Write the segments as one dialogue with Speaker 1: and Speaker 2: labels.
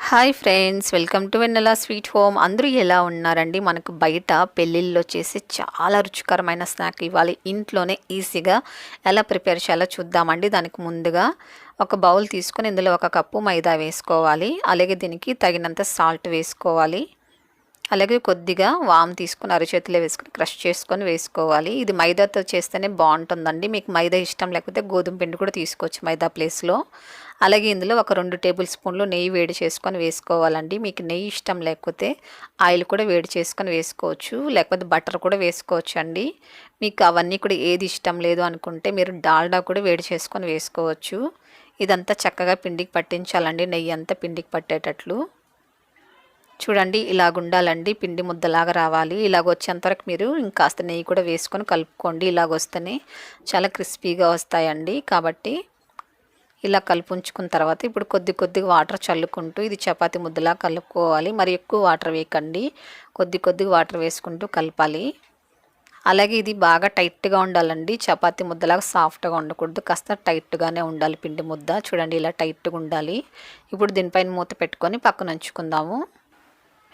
Speaker 1: Hi friends, welcome to Vennela sweet home. అందరూ ఎలా ఉన్నారండి? మనకు బయట పెళ్ళిళ్ళలో చేసే చాలా రుచికరమైన స్నాక్ ఇవ్వాలి ఇంట్లోనే ఈజీగా ఎలా ప్రిపేర్ చేయాలో చూద్దామండి. దానికి ముందుగా ఒక బౌల్ తీసుకొని ఇందులో 1 కప్పు మైదా వేసుకోవాలి. అలాగే దీనికి తగినంత సాల్ట్ వేసుకోవాలి. అలాగే కొద్దిగా వామ్ తీసుకొని అరచేతిలో వేసుకొని క్రష్ చేసుకొని వేసుకోవాలి. ఇది మైదాతో చేస్తేనే బాగుంటుందండి. మీకు మైదా ఇష్టం లేకపోతే గోధుమ పిండి కూడా తీసుకోవచ్చు మైదా ప్లేస్లో. అలాగే ఇందులో ఒక 2 టేబుల్ స్పూన్లు నెయ్యి వేడి చేసుకొని వేసుకోవాలండి. మీకు నెయ్యి ఇష్టం లేకపోతే ఆయిల్ కూడా వేడి చేసుకొని వేసుకోవచ్చు, లేకపోతే బటర్ కూడా వేసుకోవచ్చు అండి. మీకు అవన్నీ కూడా ఏది ఇష్టం లేదు అనుకుంటే మీరు డాల్డా కూడా వేడి చేసుకొని వేసుకోవచ్చు. ఇదంతా చక్కగా పిండికి పట్టించాలండి, నెయ్యి అంతా పిండికి పట్టేటట్లు. చూడండి ఇలాగుండాలండి, పిండి ముద్దలాగా రావాలి. ఇలాగొచ్చేంతవరకు మీరు ఇంకాస్త నెయ్యి కూడా వేసుకొని కలుపుకోండి. ఇలాగొస్తేనే చాలా క్రిస్పీగా వస్తాయండి. కాబట్టి ఇలా కలుపుంచుకున్న తర్వాత ఇప్పుడు కొద్దిగా వాటర్ చల్లుకుంటూ ఇది చపాతీ ముద్దలా కలుపుకోవాలి. మరి ఎక్కువ వాటర్ వేయకండి, కొద్దిగా వాటర్ వేసుకుంటూ కలపాలి. అలాగే ఇది బాగా టైట్గా ఉండాలండి, చపాతీ ముద్దలాగా సాఫ్ట్గా ఉండకూడదు, కాస్త టైట్గానే ఉండాలి పిండి ముద్ద. చూడండి ఇలా టైట్గా ఉండాలి. ఇప్పుడు దీనిపైన మూత పెట్టుకొని పక్కన ఉంచుకుందాము.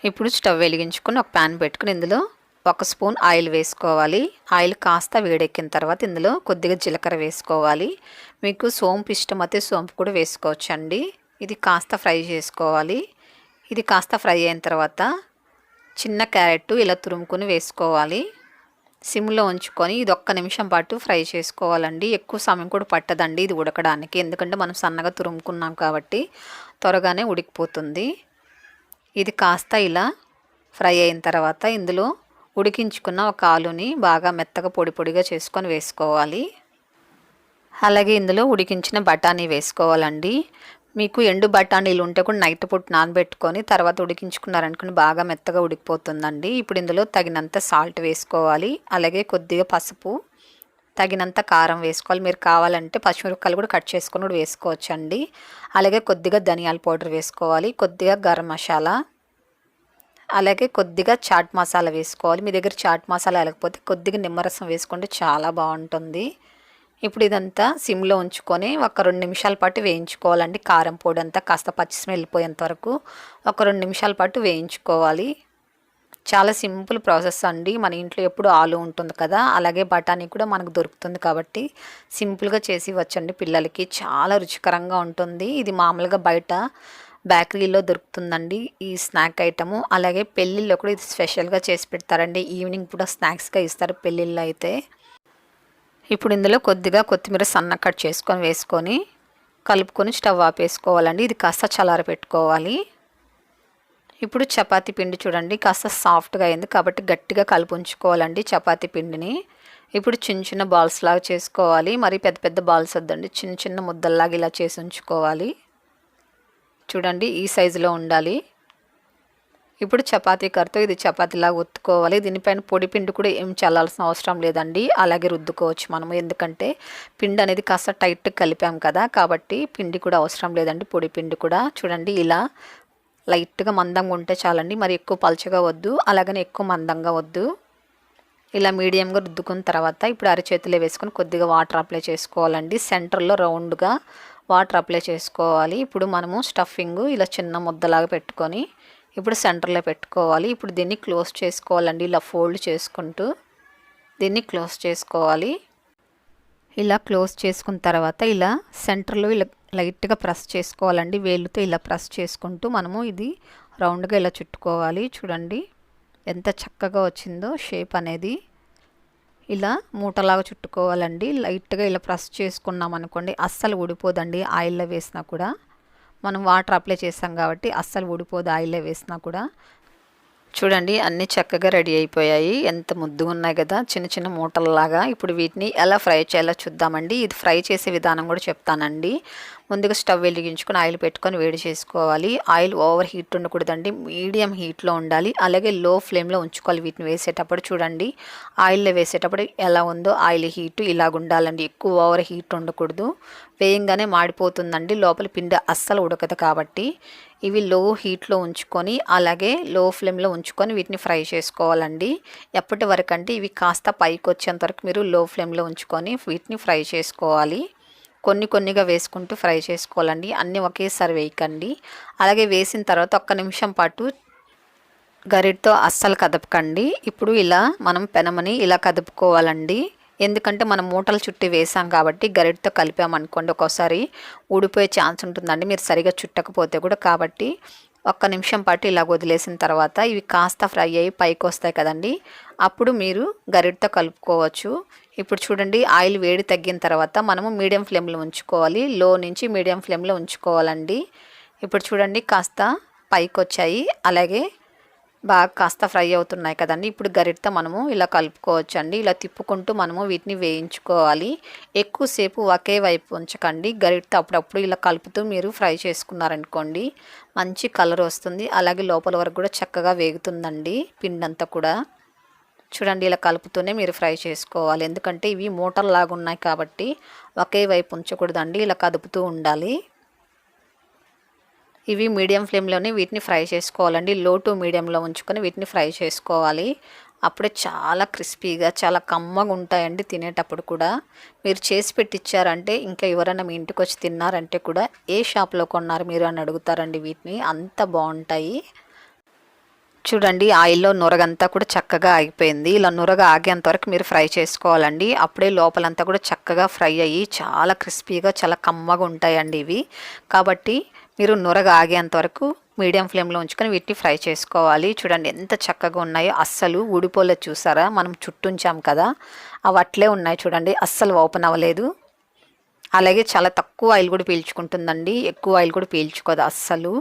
Speaker 1: ఇప్పుడు స్టవ్ వెలిగించుకొని ఒక ప్యాన్ పెట్టుకుని ఇందులో 1 స్పూన్ ఆయిల్ వేసుకోవాలి. ఆయిల్ కాస్త వేడెక్కిన తర్వాత ఇందులో కొద్దిగా జీలకర్ర వేసుకోవాలి. మీకు సోంపు ఇష్టమైతే సోంపు కూడా వేసుకోవచ్చు అండి. ఇది కాస్త ఫ్రై చేసుకోవాలి. ఇది కాస్త ఫ్రై అయిన తర్వాత చిన్న క్యారెట్ ఇలా తురుముకొని వేసుకోవాలి. సిమ్లో ఉంచుకొని ఇది 1 నిమిషం పాటు ఫ్రై చేసుకోవాలండి. ఎక్కువ సమయం కూడా పట్టదండి ఇది ఉడకడానికి, ఎందుకంటే మనం సన్నగా తురుముకున్నాం కాబట్టి త్వరగానే ఉడికిపోతుంది. ఇది కాస్త ఇలా ఫ్రై అయిన తర్వాత ఇందులో ఉడికించుకున్న ఒక ఆలుని బాగా మెత్తగా పొడిగా చేసుకొని వేసుకోవాలి. అలాగే ఇందులో ఉడికించిన బఠానీ వేసుకోవాలండి. మీకు ఎండు బఠానీలు ఉంటే కూడా నైట్ పూట నానబెట్టుకొని తర్వాత ఉడికించుకున్నారనుకుని బాగా మెత్తగా ఉడికిపోతుందండి. ఇప్పుడు ఇందులో తగినంత సాల్ట్ వేసుకోవాలి. అలాగే కొద్దిగా పసుపు, తగినంత కారం వేసుకోవాలి. మీరు కావాలంటే పచ్చిమిరపకాయలు కూడా కట్ చేసుకొని కూడా వేసుకోవచ్చండి. అలాగే కొద్దిగా ధనియాల పౌడర్ వేసుకోవాలి, కొద్దిగా గరం మసాలా, అలాగే కొద్దిగా చాట్ మసాలా వేసుకోవాలి. మీ దగ్గర చాట్ మసాలా లేకపోతే కొద్దిగా నిమ్మరసం వేసుకుంటే చాలా బాగుంటుంది. ఇప్పుడు ఇదంతా సిమ్లో ఉంచుకొని ఒక 2 నిమిషాల పాటు వేయించుకోవాలండి. కారం పొడి అంతా కాస్త పచ్చి స్మెల్ వెళ్ళిపోయేంత వరకు ఒక 2 నిమిషాల పాటు వేయించుకోవాలి. చాలా సింపుల్ ప్రాసెస్ అండి. మన ఇంట్లో ఎప్పుడు ఆలు ఉంటుంది కదా, అలాగే బఠానీ కూడా మనకు దొరుకుతుంది కాబట్టి సింపుల్గా చేసి ఇవ్వచ్చండి పిల్లలకి. చాలా రుచికరంగా ఉంటుంది. ఇది మామూలుగా బయట బేకరీలో దొరుకుతుందండి ఈ స్నాక్ ఐటము. అలాగే పెళ్ళిళ్ళలో కూడా ఇది స్పెషల్గా చేసి పెడతారండి. ఈవినింగ్ కూడా స్నాక్స్గా ఇస్తారు పెళ్ళిళ్ళలో అయితే. ఇప్పుడు ఇందులో కొద్దిగా కొత్తిమీర సన్న కట్ చేసుకొని వేసుకొని కలుపుకొని స్టవ్ ఆపేసుకోవాలండి. ఇది కాస్త చల్లార పెట్టుకోవాలి. ఇప్పుడు చపాతీ పిండి చూడండి కాస్త సాఫ్ట్గా అయింది కాబట్టి గట్టిగా కలుపుంచుకోవాలండి చపాతీ పిండిని. ఇప్పుడు చిన్న బాల్స్ లాగా చేసుకోవాలి. మరి పెద్ద బాల్స్ వద్దండి, చిన్న ముద్దల్లాగా ఇలా చేసి ఉంచుకోవాలి. చూడండి ఈ సైజులో ఉండాలి. ఇప్పుడు చపాతీ కర్రతో ఇది చపాతీలాగా ఒత్తుకోవాలి. దీనిపైన పొడి పిండి కూడా ఏం చల్లాల్సిన అవసరం లేదండి, అలాగే రుద్దుకోవచ్చు మనము. ఎందుకంటే పిండి అనేది కాస్త టైట్గా కలిపాం కదా, కాబట్టి పిండి కూడా అవసరం లేదండి, పొడి పిండి కూడా. చూడండి ఇలా లైట్గా మందంగా ఉంటే చాలండి, మరి ఎక్కువ పలుచగా వద్దు, అలాగని ఎక్కువ మందంగా వద్దు. ఇలా మీడియంగా రుద్దుకున్న తర్వాత ఇప్పుడు అరచేతిలో వేసుకొని కొద్దిగా వాటర్ అప్లై చేసుకోవాలండి. సెంటర్లో రౌండ్గా వాటర్ అప్లై చేసుకోవాలి. ఇప్పుడు మనము స్టఫింగ్ ఇలా చిన్న ముద్దలాగా పెట్టుకొని ఇప్పుడు సెంటర్లో పెట్టుకోవాలి. ఇప్పుడు దీన్ని క్లోజ్ చేసుకోవాలండి. ఇలా ఫోల్డ్ చేసుకుంటూ దీన్ని క్లోజ్ చేసుకోవాలి. ఇలా క్లోజ్ చేసుకున్న తర్వాత ఇలా సెంటర్లో ఇలా లైట్గా ప్రెస్ చేసుకోవాలండి. వేళ్ళతో ఇలా ప్రెస్ చేసుకుంటూ మనము ఇది రౌండ్గా ఇలా చుట్టుకోవాలి. చూడండి ఎంత చక్కగా వచ్చిందో షేప్ అనేది. ఇలా మూటలాగా చుట్టుకోవాలండి. లైట్గా ఇలా ప్రెస్ చేసుకున్నాం అనుకోండి అస్సలు ఊడిపోదండి. ఆయిల్లో వేసినా కూడా మనం వాటర్ అప్లై చేసాం కాబట్టి అస్సలు ఊడిపోదు ఆయిల్లో వేసినా కూడా. చూడండి అన్నీ చక్కగా రెడీ అయిపోయాయి. ఎంత ముద్దుగా ఉన్నాయి కదా, చిన్న మూటలలాగా. ఇప్పుడు వీటిని ఎలా ఫ్రై చేయాలో చూద్దామండి. ఇది ఫ్రై చేసే విధానం కూడా చెప్తానండి. ముందుగా స్టవ్ వెలిగించుకొని ఆయిల్ పెట్టుకొని వేడి చేసుకోవాలి. ఆయిల్ ఓవర్ హీట్ ఉండకూడదండి, మీడియం హీట్లో ఉండాలి. అలాగే లో ఫ్లేమ్లో ఉంచుకోవాలి వీటిని వేసేటప్పుడు. చూడండి ఆయిల్లో వేసేటప్పుడు ఎలా ఉందో ఆయిల్ హీటు ఇలాగ ఉండాలండి, ఎక్కువ ఓవర్ హీట్ ఉండకూడదు. వేయంగానే మాడిపోతుందండి, లోపల పిండి అస్సలు ఉడకదు. కాబట్టి ఇవి లో హీట్లో ఉంచుకొని అలాగే లో ఫ్లేమ్లో ఉంచుకొని వీటిని ఫ్రై చేసుకోవాలండి. ఎప్పటి వరకు అంటే ఇవి కాస్త పైకి వచ్చేంత వరకు మీరు లో ఫ్లేమ్లో ఉంచుకొని వీటిని ఫ్రై చేసుకోవాలి. కొన్ని కొన్నిగా వేసుకుంటూ ఫ్రై చేసుకోవాలండి. అన్నీ ఒకేసారి వేయకండి. అలాగే వేసిన తర్వాత ఒక్క నిమిషం పాటు గరిటతో అస్సలు కదపకండి. ఇప్పుడు ఇలా మనం పెనమని ఇలా కదుపుకోవాలండి. ఎందుకంటే మనం మూటలు చుట్టి వేసాం కాబట్టి గరిటతో కలిపామనుకోండి ఒక్కోసారి ఊడిపోయే ఛాన్స్ ఉంటుందండి, మీరు సరిగా చుట్టకపోతే కూడా. కాబట్టి ఒక్క నిమిషం పాటు ఇలా వదిలేసిన తర్వాత ఇవి కాస్త ఫ్రై అయ్యి పైకి వస్తాయి కదండి, అప్పుడు మీరు గరిటతో కలుపుకోవచ్చు. ఇప్పుడు చూడండి ఆయిల్ వేడి తగ్గిన తర్వాత మనము మీడియం ఫ్లేమ్లో ఉంచుకోవాలి. లో నుంచి మీడియం ఫ్లేమ్లో ఉంచుకోవాలండి. ఇప్పుడు చూడండి కాస్త పైకి వచ్చాయి, అలాగే బాగా కాస్త ఫ్రై అవుతున్నాయి కదండి. ఇప్పుడు గరిటతో మనము ఇలా కలుపుకోవచ్చు అండి. ఇలా తిప్పుకుంటూ మనము వీటిని వేయించుకోవాలి. ఎక్కువసేపు ఒకే వైపు ఉంచకండి. గరిటతో అప్పుడప్పుడు ఇలా కలుపుతూ మీరు ఫ్రై చేసుకున్నారనుకోండి మంచి కలర్ వస్తుంది. అలాగే లోపల వరకు కూడా చక్కగా వేగుతుందండి పిండి అంతా కూడా. చూడండి ఇలా కలుపుతూనే మీరు ఫ్రై చేసుకోవాలి. ఎందుకంటే ఇవి మూటల్లాగా ఉన్నాయి కాబట్టి ఒకే వైపు ఉంచకూడదండి, ఇలా కదుపుతూ ఉండాలి. ఇవి మీడియం ఫ్లేమ్లోనే వీటిని ఫ్రై చేసుకోవాలండి. లో టు మీడియంలో ఉంచుకొని వీటిని ఫ్రై చేసుకోవాలి. అప్పుడే చాలా క్రిస్పీగా చాలా కమ్మగా ఉంటాయండి తినేటప్పుడు కూడా. మీరు చేసి పెట్టించారంటే ఇంకా ఎవరైనా మీ ఇంటికి వచ్చి తిన్నారంటే కూడా ఏ షాప్లో కొన్నారు మీరు అని అడుగుతారండి. వీటిని అంత బాగుంటాయి. చూడండి ఆయిల్లో నురగంతా కూడా చక్కగా ఆగిపోయింది. ఇలా నురగ ఆగేంత వరకు మీరు ఫ్రై చేసుకోవాలండి. అప్పుడే లోపలంతా కూడా చక్కగా ఫ్రై అయ్యి చాలా క్రిస్పీగా చాలా కమ్మగా ఉంటాయండి ఇవి. కాబట్టి మీరు నురగ ఆగేంత వరకు మీడియం ఫ్లేమ్లో ఉంచుకొని వీటిని ఫ్రై చేసుకోవాలి. చూడండి ఎంత చక్కగా ఉన్నాయో, అస్సలు ఊడిపోలేదు. చూసారా, మనం చుట్టుంచాం కదా, అవి అట్లే ఉన్నాయి చూడండి, అస్సలు ఓపెన్ అవ్వలేదు. అలాగే చాలా తక్కువ ఆయిల్ కూడా పీల్చుకుంటుందండి, ఎక్కువ ఆయిల్ కూడా పీల్చుకోదు అస్సలు.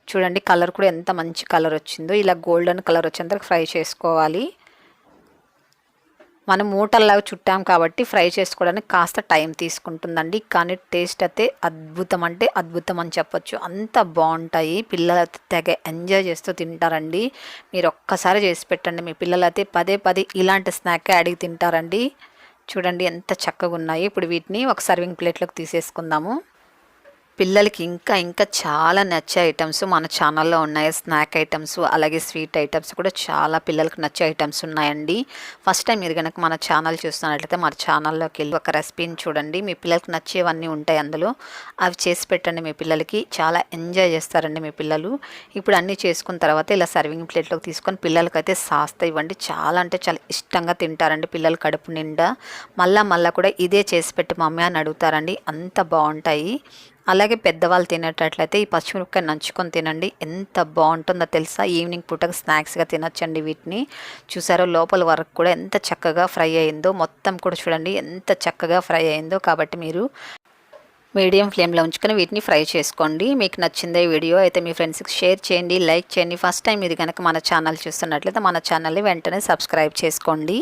Speaker 1: చూడండి కలర్ కూడా ఎంత మంచి కలర్ వచ్చిందో. ఇలా గోల్డెన్ కలర్ వచ్చేంత ఫ్రై చేసుకోవాలి. మనం మూటల్లాగా చుట్టాం కాబట్టి ఫ్రై చేసుకోవడానికి కాస్త టైం తీసుకుంటుందండి, కానీ టేస్ట్ అయితే అద్భుతం అంటే అద్భుతం అని చెప్పొచ్చు. అంత బాగుంటాయి. పిల్లలు తెగ ఎంజాయ్ చేస్తూ తింటారండి. మీరు ఒక్కసారి చేసి పెట్టండి, మీ పిల్లలు అయితే పదే పదే ఇలాంటి స్నాక్ అడిగి తింటారండి. చూడండి ఎంత చక్కగా ఉన్నాయి. ఇప్పుడు వీటిని ఒక సర్వింగ్ ప్లేట్లోకి తీసేసుకుందాము. పిల్లలకి ఇంకా ఇంకా చాలా నచ్చే ఐటమ్స్ మన ఛానల్లో ఉన్నాయి. స్నాక్ ఐటమ్స్ అలాగే స్వీట్ ఐటమ్స్ కూడా చాలా పిల్లలకు నచ్చే ఐటమ్స్ ఉన్నాయండి. ఫస్ట్ టైం మీరు కనుక మన ఛానల్ చూస్తున్నట్లయితే మన ఛానల్లోకి వెళ్ళి ఒక రెసిపీని చూడండి. మీ పిల్లలకి నచ్చేవన్నీ ఉంటాయి అందులో, అవి చేసి పెట్టండి. మీ పిల్లలకి చాలా ఎంజాయ్ చేస్తారండి మీ పిల్లలు. ఇప్పుడు అన్నీ చేసుకున్న తర్వాత ఇలా సర్వింగ్ ప్లేట్లోకి తీసుకొని పిల్లలకైతే సాస్తా ఇవ్వండి. చాలా అంటే చాలా ఇష్టంగా తింటారండి పిల్లలు కడుపు నిండా. మళ్ళా కూడా ఇదే చేసి పెట్టి మమ్మీ అని అడుగుతారండి, అంత బాగుంటాయి. అలాగే పెద్దవాళ్ళు తినేటట్లయితే ఈ పచ్చిమిరపకాయ నంచుకొని తినండి, ఎంత బాగుంటుందో తెలుసా. ఈవినింగ్ పూటకు స్నాక్స్గా తినొచ్చండి వీటిని. చూసారో లోపల వరకు కూడా ఎంత చక్కగా ఫ్రై అయిందో, మొత్తం కూడా చూడండి ఎంత చక్కగా ఫ్రై అయిందో. కాబట్టి మీరు మీడియం ఫ్లేమ్లో ఉంచుకొని వీటిని ఫ్రై చేసుకోండి. మీకు నచ్చిందే వీడియో అయితే మీ ఫ్రెండ్స్కి షేర్ చేయండి, లైక్ చేయండి. ఫస్ట్ టైం ఇది కనుక మన ఛానల్ చూస్తున్నట్లయితే మన ఛానల్ని వెంటనే సబ్స్క్రైబ్ చేసుకోండి.